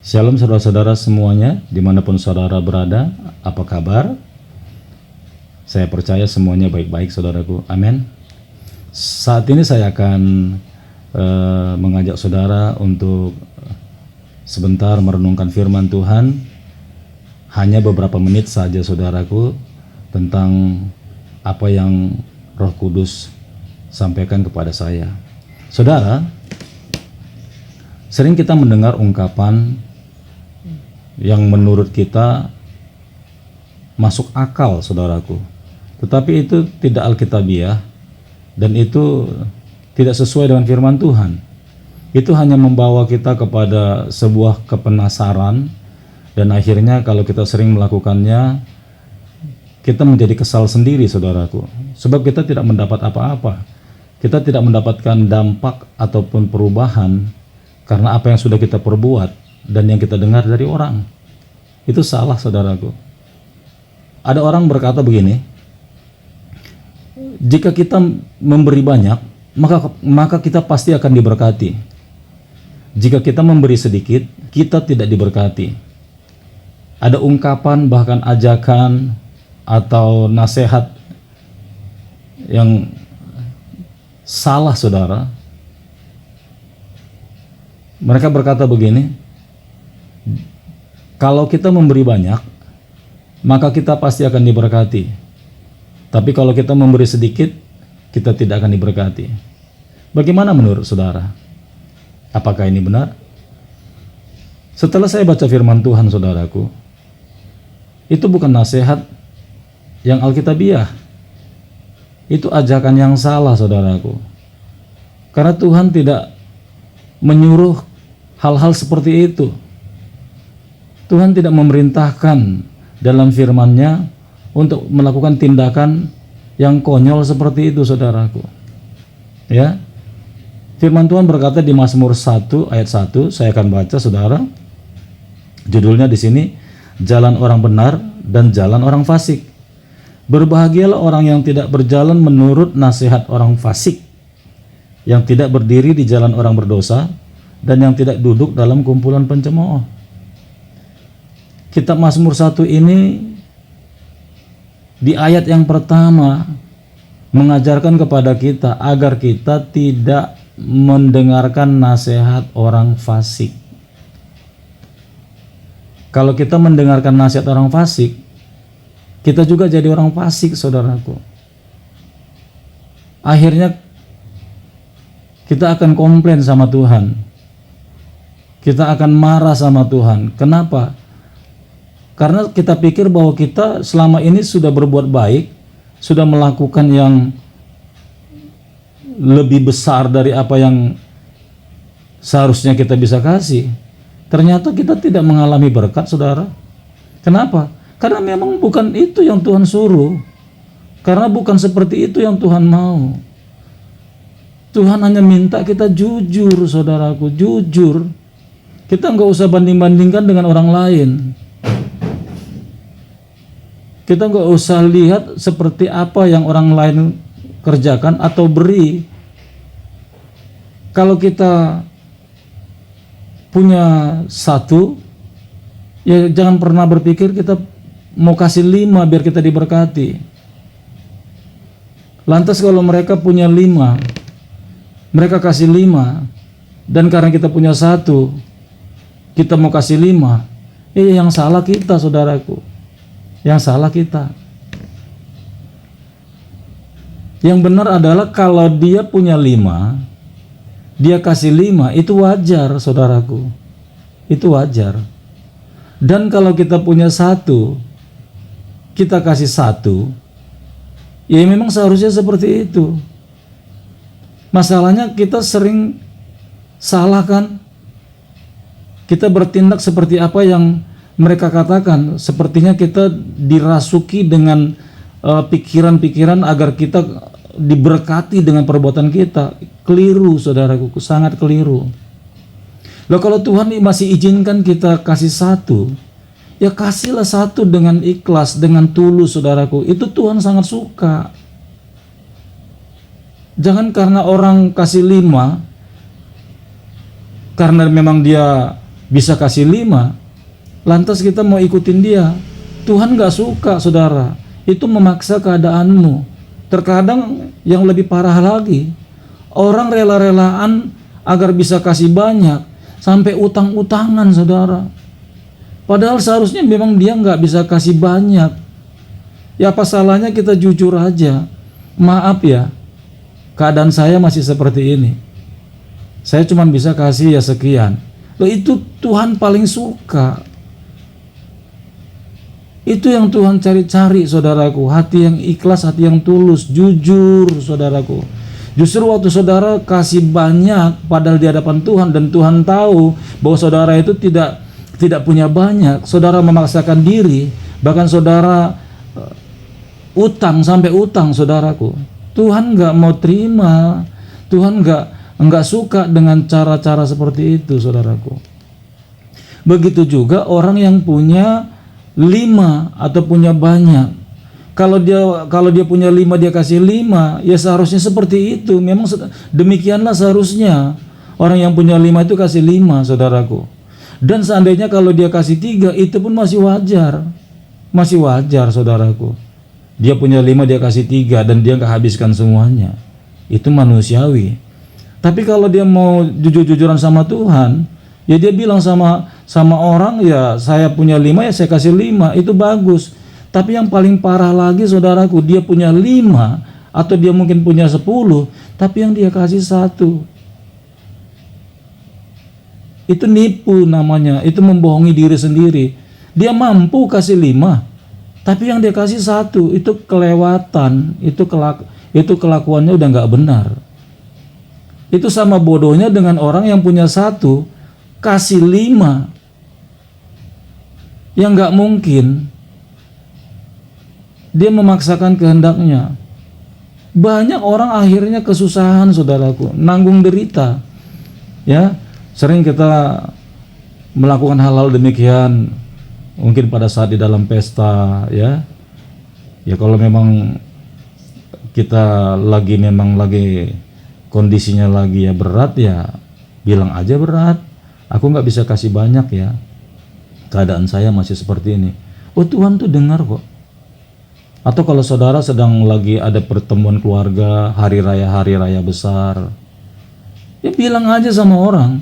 Shalom saudara-saudara semuanya, dimanapun saudara berada, apa kabar? Saya percaya semuanya baik-baik saudaraku, amin. Saat ini saya akan mengajak saudara untuk sebentar merenungkan firman Tuhan. Hanya beberapa menit saja saudaraku, tentang apa yang Roh Kudus sampaikan kepada saya. Saudara, sering kita mendengar ungkapan yang menurut kita masuk akal saudaraku, tetapi itu tidak alkitabiah dan itu tidak sesuai dengan firman Tuhan. Itu hanya membawa kita kepada sebuah kepenasaran, dan akhirnya kalau kita sering melakukannya, kita menjadi kesal sendiri saudaraku, sebab kita tidak mendapat apa-apa. Kita tidak mendapatkan dampak ataupun perubahan karena apa yang sudah kita perbuat dan yang kita dengar dari orang. Itu salah saudaraku. Ada orang berkata begini, jika kita memberi banyak, maka kita pasti akan diberkati. Jika kita memberi sedikit, kita tidak diberkati. Ada ungkapan, bahkan ajakan atau nasihat yang salah saudara. Mereka berkata begini, kalau kita memberi banyak, maka kita pasti akan diberkati. Tapi kalau kita memberi sedikit, kita tidak akan diberkati. Bagaimana menurut saudara? Apakah ini benar? Setelah saya baca firman Tuhan saudaraku, itu bukan nasihat yang alkitabiah. Itu ajakan yang salah saudaraku. Karena Tuhan tidak menyuruh hal-hal seperti itu. Tuhan tidak memerintahkan dalam firman-Nya untuk melakukan tindakan yang konyol seperti itu saudaraku. Ya. Firman Tuhan berkata di Mazmur 1 ayat 1, saya akan baca saudara. Judulnya di sini, jalan orang benar dan jalan orang fasik. Berbahagialah orang yang tidak berjalan menurut nasihat orang fasik, yang tidak berdiri di jalan orang berdosa, dan yang tidak duduk dalam kumpulan pencemooh. Kitab Mazmur 1 ini di ayat yang pertama mengajarkan kepada kita agar kita tidak mendengarkan nasihat orang fasik. Kalau kita mendengarkan nasihat orang fasik, kita juga jadi orang fasik saudaraku. Akhirnya kita akan komplain sama Tuhan. Kita akan marah sama Tuhan. Kenapa? Karena kita pikir bahwa kita selama ini sudah berbuat baik, sudah melakukan yang lebih besar dari apa yang seharusnya kita bisa kasih. Ternyata kita tidak mengalami berkat saudara. Kenapa? Karena memang bukan itu yang Tuhan suruh. Karena bukan seperti itu yang Tuhan mau. Tuhan hanya minta kita jujur saudaraku, jujur. Kita nggak usah banding-bandingkan dengan orang lain. Kita nggak usah lihat seperti apa yang orang lain kerjakan atau beri. Kalau kita punya satu, ya jangan pernah berpikir kita mau kasih 5 biar kita diberkati. Lantas kalau mereka punya 5, mereka kasih 5, dan karena kita punya 1, kita mau kasih 5, yang salah kita saudaraku. Yang salah kita. Yang benar adalah kalau dia punya 5, dia kasih 5, itu wajar saudaraku. Itu wajar. Dan kalau kita punya 1, kita kasih 1, ya memang seharusnya seperti itu. Masalahnya kita sering salah kan? Kita bertindak seperti apa yang mereka katakan, sepertinya kita dirasuki dengan pikiran-pikiran agar kita diberkati dengan perbuatan kita. Keliru saudaraku, sangat keliru. Loh, kalau Tuhan masih izinkan kita kasih 1, ya kasihlah 1 dengan ikhlas, dengan tulus saudaraku. Itu Tuhan sangat suka. Jangan karena orang kasih 5, karena memang dia bisa kasih 5, lantas kita mau ikutin dia. Tuhan gak suka, saudara. Itu memaksa keadaanmu. Terkadang yang lebih parah lagi, orang rela-relaan agar bisa kasih banyak, sampai utang-utangan, saudara. Padahal seharusnya memang dia gak bisa kasih banyak. Ya apa salahnya kita jujur aja. Maaf ya, keadaan saya masih seperti ini. Saya cuma bisa kasih ya sekian. Loh, itu Tuhan paling suka. Itu yang Tuhan cari-cari, saudaraku. Hati yang ikhlas, hati yang tulus, jujur, saudaraku. Justru waktu saudara kasih banyak padahal di hadapan Tuhan, dan Tuhan tahu bahwa saudara itu tidak punya banyak, saudara memaksakan diri, bahkan saudara utang sampai utang, saudaraku. Tuhan nggak mau terima. Tuhan nggak suka dengan cara-cara seperti itu, saudaraku. Begitu juga orang yang punya 5 atau punya banyak. Kalau dia punya 5, dia kasih 5, ya seharusnya seperti itu. Memang demikianlah seharusnya. Orang yang punya 5 itu kasih 5, saudaraku. Dan seandainya kalau dia kasih 3, itu pun masih wajar. Masih wajar, saudaraku. Dia punya 5, dia kasih 3, dan dia nggak habiskan semuanya. Itu manusiawi. Tapi kalau dia mau jujur-jujuran sama Tuhan, ya dia bilang sama orang, ya saya punya 5, ya saya kasih 5, itu bagus. Tapi yang paling parah lagi, saudaraku, dia punya 5 atau dia mungkin punya 10, tapi yang dia kasih 1. Itu nipu namanya, itu membohongi diri sendiri. Dia mampu kasih 5, tapi yang dia kasih 1, itu kelewatan, itu kelakuannya udah nggak benar. Itu sama bodohnya dengan orang yang punya 1, kasih 5. Yang nggak mungkin. Dia memaksakan kehendaknya. Banyak orang akhirnya kesusahan, saudaraku, nanggung derita. Ya, sering kita melakukan hal-hal demikian, mungkin pada saat di dalam pesta, ya. Ya kalau memang kita lagi kondisinya lagi ya berat, ya bilang aja berat. Aku nggak bisa kasih banyak ya. Keadaan saya masih seperti ini. Oh, Tuhan tuh dengar kok. Atau kalau saudara sedang lagi ada pertemuan keluarga, hari raya besar, ya bilang aja sama orang,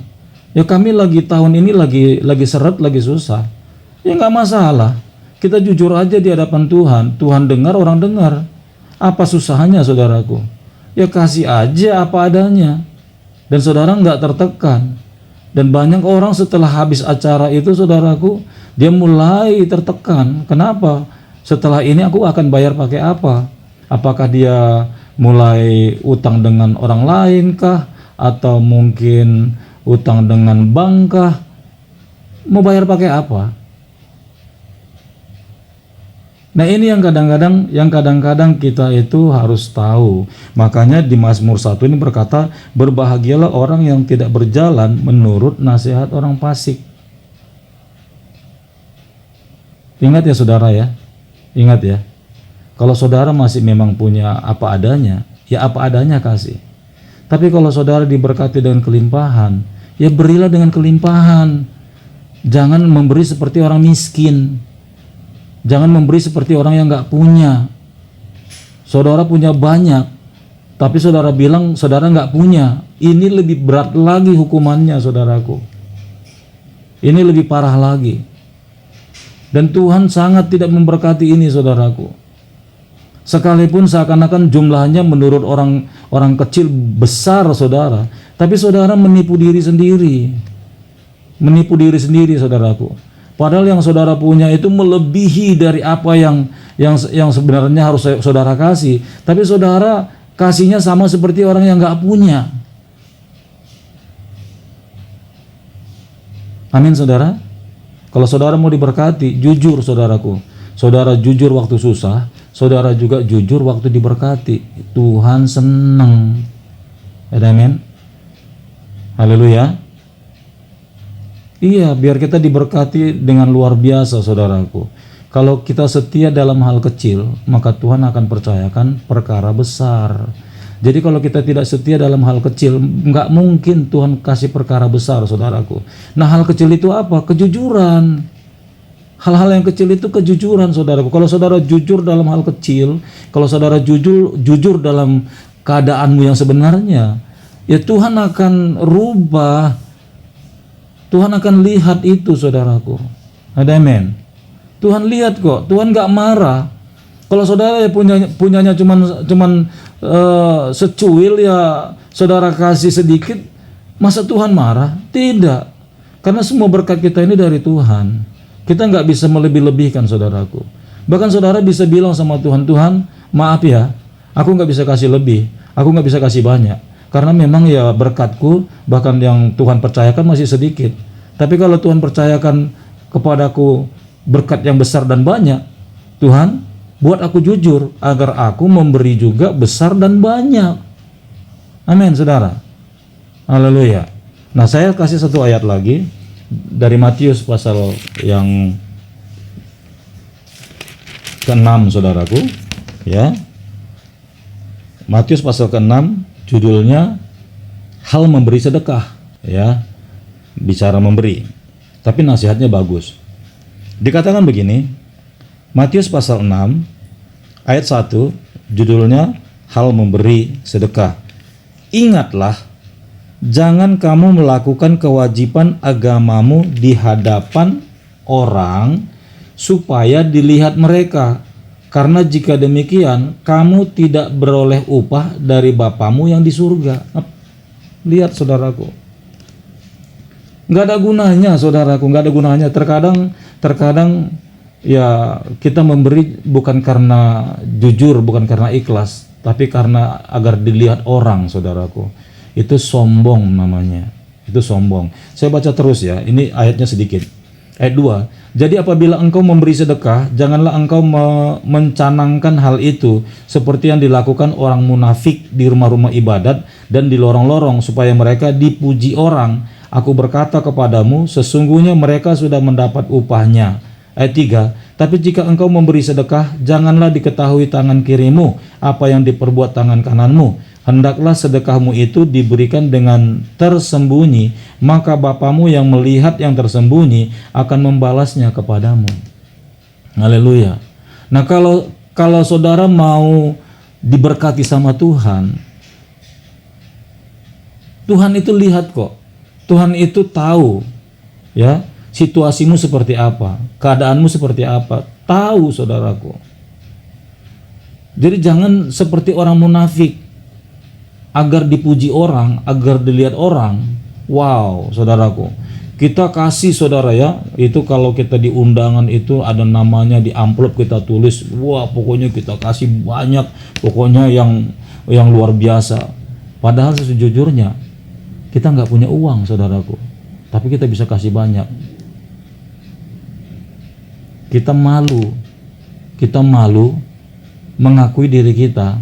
ya kami tahun ini lagi seret, lagi susah. Ya nggak masalah, kita jujur aja di hadapan Tuhan. Tuhan dengar, orang dengar. Apa susahnya, saudaraku? Ya kasih aja apa adanya, dan saudara nggak tertekan. Dan banyak orang setelah habis acara itu, saudaraku, dia mulai tertekan. Kenapa? Setelah ini aku akan bayar pakai apa? Apakah dia mulai utang dengan orang lain kah? Atau mungkin utang dengan bank kah? Mau bayar pakai apa? Nah ini yang kadang-kadang kita itu harus tahu. Makanya di Mazmur 1 ini berkata, berbahagialah orang yang tidak berjalan menurut nasihat orang fasik. Ingat ya saudara ya. Ingat ya, kalau saudara masih memang punya apa adanya, ya apa adanya kasih. Tapi kalau saudara diberkati dengan kelimpahan, ya berilah dengan kelimpahan. Jangan memberi seperti orang miskin. Jangan memberi seperti orang yang gak punya. Saudara punya banyak, tapi saudara bilang saudara gak punya. Ini lebih berat lagi hukumannya, saudaraku. Ini lebih parah lagi. Dan Tuhan sangat tidak memberkati ini, saudaraku. Sekalipun seakan-akan jumlahnya menurut orang kecil besar, saudara, tapi saudara menipu diri sendiri. Menipu diri sendiri, saudaraku. Padahal yang saudara punya itu melebihi dari apa yang sebenarnya harus saudara kasih. Tapi saudara kasihnya sama seperti orang yang gak punya. Amin, saudara. Kalau saudara mau diberkati, jujur, saudaraku. Saudara jujur waktu susah, saudara juga jujur waktu diberkati. Tuhan senang. Amin. Haleluya. Iya, biar kita diberkati dengan luar biasa, saudaraku. Kalau kita setia dalam hal kecil, maka Tuhan akan percayakan perkara besar. Jadi kalau kita tidak setia dalam hal kecil, nggak mungkin Tuhan kasih perkara besar, saudaraku. Nah, hal kecil itu apa? Kejujuran. Hal-hal yang kecil itu kejujuran, saudaraku. Kalau saudara jujur dalam hal kecil, kalau saudara jujur dalam keadaanmu yang sebenarnya, ya Tuhan akan rubah. Tuhan akan lihat itu, saudaraku. Ada amen. Tuhan lihat kok. Tuhan nggak marah. Kalau saudara ya punyanya cuman secuil, ya saudara kasih sedikit, masa Tuhan marah? Tidak. Karena semua berkat kita ini dari Tuhan. Kita nggak bisa melebih-lebihkan, saudaraku. Bahkan saudara bisa bilang sama Tuhan, Tuhan maaf ya, aku nggak bisa kasih lebih, aku nggak bisa kasih banyak. Karena memang ya berkatku, bahkan yang Tuhan percayakan masih sedikit. Tapi kalau Tuhan percayakan kepadaku berkat yang besar dan banyak, Tuhan buat aku jujur, agar aku memberi juga besar dan banyak. Amin, saudara. Haleluya. Nah, saya kasih satu ayat lagi dari Matius pasal yang ke-6, saudaraku, ya. Matius pasal ke-6, judulnya hal memberi sedekah, ya. Bicara memberi. Tapi nasihatnya bagus. Dikatakan begini, Matius pasal 6 ayat 1, judulnya hal memberi sedekah. Ingatlah, jangan kamu melakukan kewajiban agamamu di hadapan orang supaya dilihat mereka. Karena jika demikian, kamu tidak beroleh upah dari Bapamu yang di surga. Lihat, saudaraku. Nggak ada gunanya, saudaraku. Nggak ada gunanya. Terkadang ya kita memberi bukan karena jujur, bukan karena ikhlas, tapi karena agar dilihat orang, saudaraku. Itu sombong namanya. Itu sombong. Saya baca terus ya. Ini ayatnya sedikit. Ayat 2. Jadi apabila engkau memberi sedekah, janganlah engkau mencanangkan hal itu seperti yang dilakukan orang munafik di rumah-rumah ibadat dan di lorong-lorong supaya mereka dipuji orang. Aku berkata kepadamu, sesungguhnya mereka sudah mendapat upahnya. Ayat 3. Tapi jika engkau memberi sedekah, janganlah diketahui tangan kirimu apa yang diperbuat tangan kananmu. Hendaklah sedekahmu itu diberikan dengan tersembunyi, maka Bapamu yang melihat yang tersembunyi akan membalasnya kepadamu. Haleluya. Nah, kalau saudara mau diberkati sama Tuhan, Tuhan itu lihat kok. Tuhan itu tahu, ya, situasimu seperti apa, keadaanmu seperti apa, tahu, saudaraku. Jadi jangan seperti orang munafik, agar dipuji orang, agar dilihat orang. Wow, saudaraku, kita kasih, saudara, ya, itu kalau kita di undangan itu ada namanya di amplop, kita tulis, wah pokoknya kita kasih banyak, pokoknya yang luar biasa. Padahal sejujurnya kita nggak punya uang, saudaraku, tapi kita bisa kasih banyak. Kita malu mengakui diri kita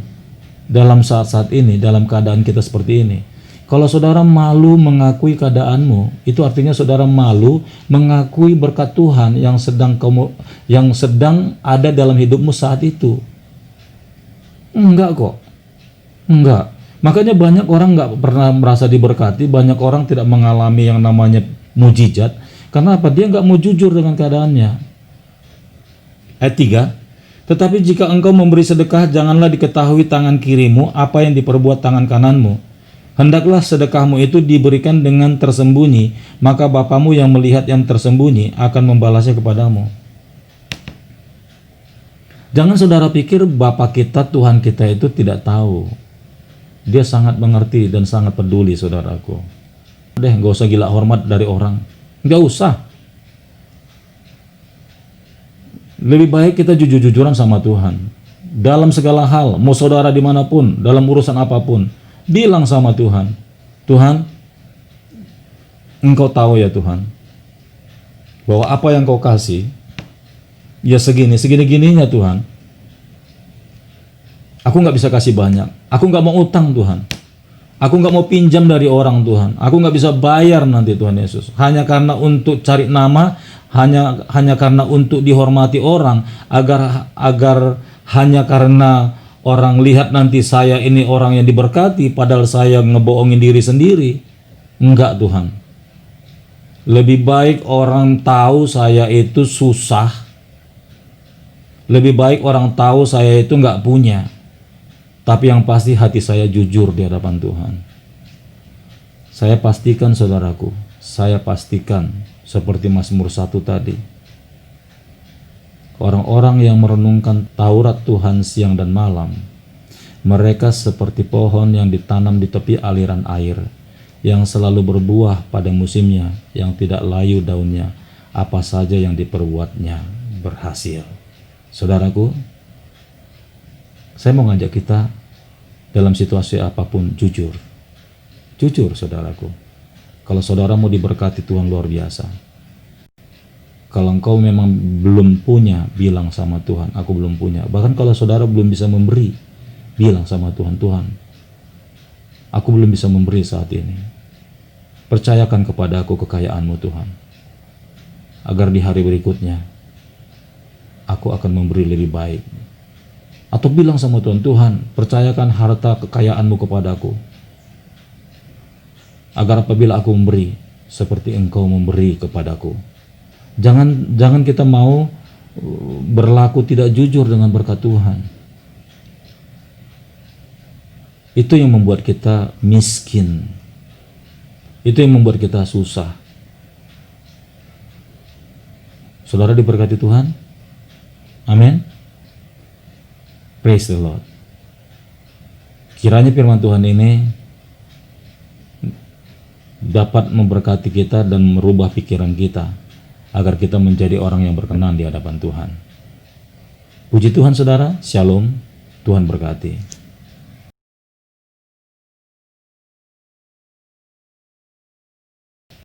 dalam saat-saat ini, dalam keadaan kita seperti ini. Kalau saudara malu mengakui keadaanmu, itu artinya saudara malu mengakui berkat Tuhan yang sedang ada dalam hidupmu saat itu. Enggak kok. Enggak. Makanya banyak orang nggak pernah merasa diberkati, banyak orang tidak mengalami yang namanya mujizat. Karena apa? Dia nggak mau jujur dengan keadaannya. Ayat 3. Tetapi jika engkau memberi sedekah, janganlah diketahui tangan kirimu apa yang diperbuat tangan kananmu. Hendaklah sedekahmu itu diberikan dengan tersembunyi, maka Bapamu yang melihat yang tersembunyi akan membalasnya kepadamu. Jangan saudara pikir Bapa kita, Tuhan kita itu tidak tahu. Dia sangat mengerti dan sangat peduli, saudaraku. Nggak usah gila hormat dari orang. Nggak usah. Lebih baik kita jujur-jujuran sama Tuhan. Dalam segala hal, mau saudara dimanapun, dalam urusan apapun, bilang sama Tuhan, Tuhan, Engkau tahu ya Tuhan, bahwa apa yang Kau kasih, ya segini-gininya Tuhan. Aku nggak bisa kasih banyak. Aku nggak mau utang Tuhan. Aku nggak mau pinjam dari orang Tuhan. Aku nggak bisa bayar nanti Tuhan Yesus. Hanya karena untuk cari nama, hanya karena untuk dihormati orang, agar hanya karena orang lihat nanti saya ini orang yang diberkati, padahal saya ngebohongin diri sendiri. Enggak Tuhan. Lebih baik orang tahu saya itu susah. Lebih baik orang tahu saya itu enggak punya. Tapi yang pasti hati saya jujur di hadapan Tuhan. Saya pastikan saudaraku, saya pastikan seperti Mazmur 1 tadi. Orang-orang yang merenungkan Taurat Tuhan siang dan malam, mereka seperti pohon yang ditanam di tepi aliran air, yang selalu berbuah pada musimnya, yang tidak layu daunnya, apa saja yang diperbuatnya berhasil. Saudaraku, saya mau ngajak kita dalam situasi apapun jujur. Jujur saudaraku. Kalau saudara mau diberkati Tuhan luar biasa. Kalau engkau memang belum punya, bilang sama Tuhan, aku belum punya. Bahkan kalau saudara belum bisa memberi, bilang sama Tuhan, Tuhan, aku belum bisa memberi saat ini. Percayakan kepada aku kekayaan-Mu Tuhan. Agar di hari berikutnya, aku akan memberi lebih baik. Atau bilang sama Tuhan, Tuhan, percayakan harta kekayaan-Mu kepadaku. Agar apabila aku memberi, seperti Engkau memberi kepadaku. Jangan kita mau berlaku tidak jujur dengan berkat Tuhan. Itu yang membuat kita miskin. Itu yang membuat kita susah. Saudara diberkati Tuhan? Amin. Praise the Lord. Kiranya firman Tuhan ini dapat memberkati kita dan merubah pikiran kita, agar kita menjadi orang yang berkenan di hadapan Tuhan. Puji Tuhan saudara, shalom, Tuhan berkati.